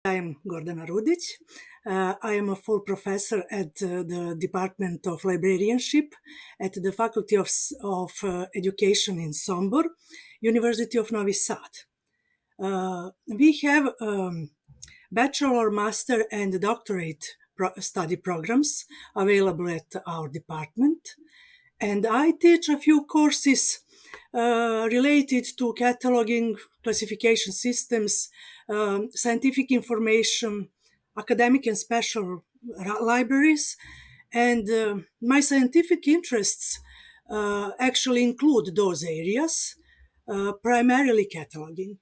I am Gordana Rudić. I am a full professor at the Department of Librarianship at the Faculty of Education in Sombor, University of Novi Sad. We have bachelor, master, and doctorate study programs available at our department. And I teach a few courses related to cataloging, classification systems, scientific information, academic and special libraries. And my scientific interests actually include those areas, primarily cataloging.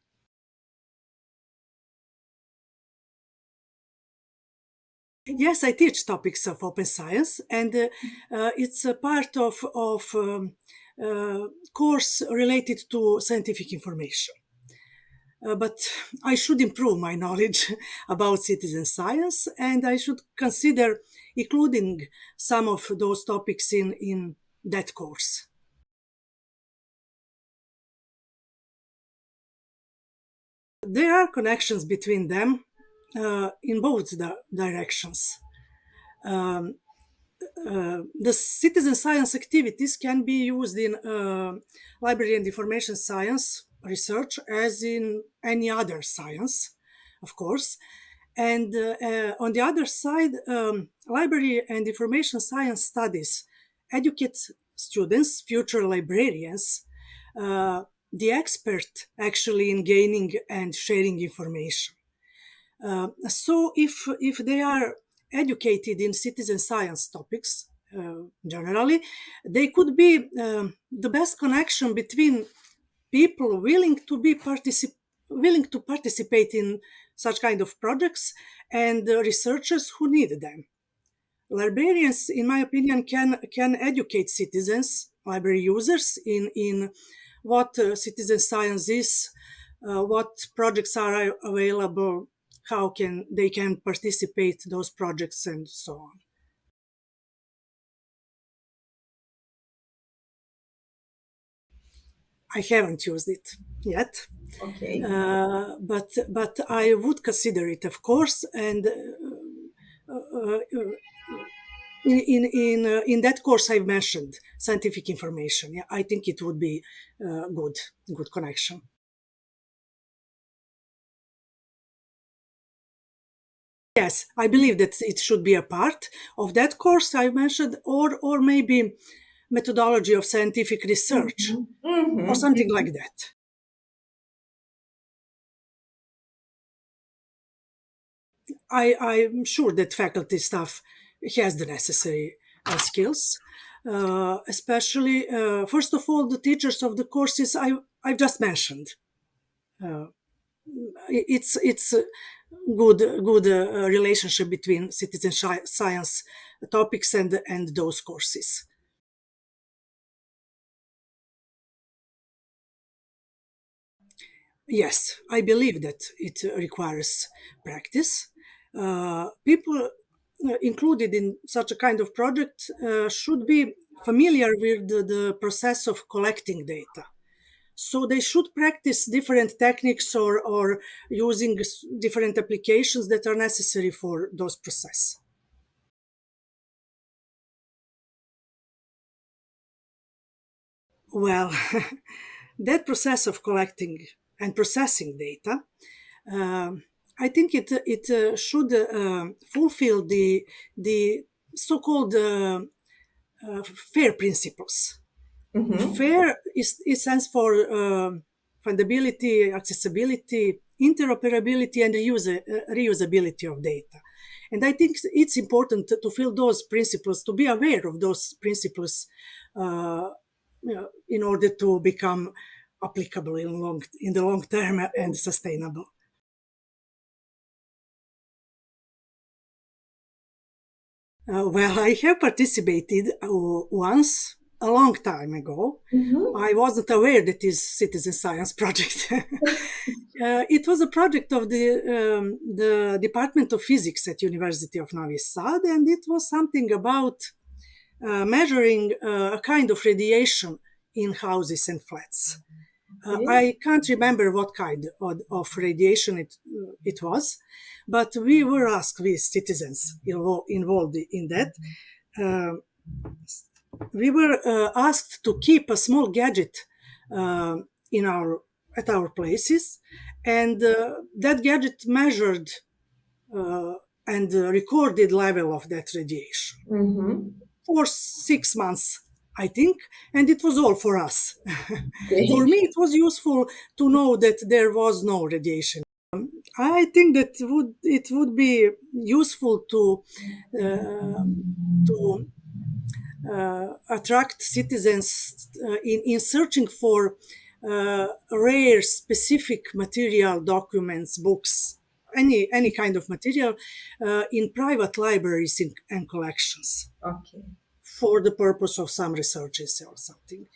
Yes, I teach topics of open science, and it's a part of course related to scientific information. But I should improve my knowledge about citizen science, and I should consider including some of those topics in that course. There are connections between them in both directions. The citizen science activities can be used in library and information science research as in any other science, of course. And on the other side, library and information science studies educate students, future librarians, the expert actually in gaining and sharing information. So if they are educated in citizen science topics, generally, they could be the best connection between people willing to participate in such kind of projects and researchers who need them. Librarians, in my opinion, can educate citizens, library users, in what citizen science is, what projects are available, how they can participate those projects, and so on. I haven't used it yet. Okay. But I would consider it, of course, and in that course I've mentioned scientific information. Yeah, I think it would be good connection. Yes, I believe that it should be a part of that course I mentioned, or maybe methodology of scientific research, or something like that. I'm sure that faculty staff has the necessary skills, especially, first of all, the teachers of the courses I've just mentioned. It's a good relationship between citizen science topics and those courses. Yes, I believe that it requires practice. People included in such a kind of project should be familiar with the process of collecting data. So they should practice different techniques or using different applications that are necessary for those processes. Well, that process of collecting and processing data, I think it should fulfill the so-called FAIR principles. FAIR is stands for fundability, accessibility, interoperability, and reusability of data. And I think it's important to feel those principles, to be aware of those principles in order to become applicable in the long term and sustainable. Well, I have participated once a long time ago. I wasn't aware that this citizen science project. It was a project of the Department of Physics at University of Novi Sad, and it was something about measuring a kind of radiation in houses and flats. Okay. I can't remember what kind of radiation it was, but we were asked, we citizens involved in that, uh, we were asked to keep a small gadget uh, in our at our places, and that gadget measured uh, and recorded level of that radiation Mm-hmm. for 6 months, I think, and it was all for us. For Okay. me, it was useful to know that there was no radiation. I think that it would be useful uh, to attract citizens in searching for rare, specific material, documents, books, any kind of material in private libraries and collections Okay. for the purpose of some researches or something.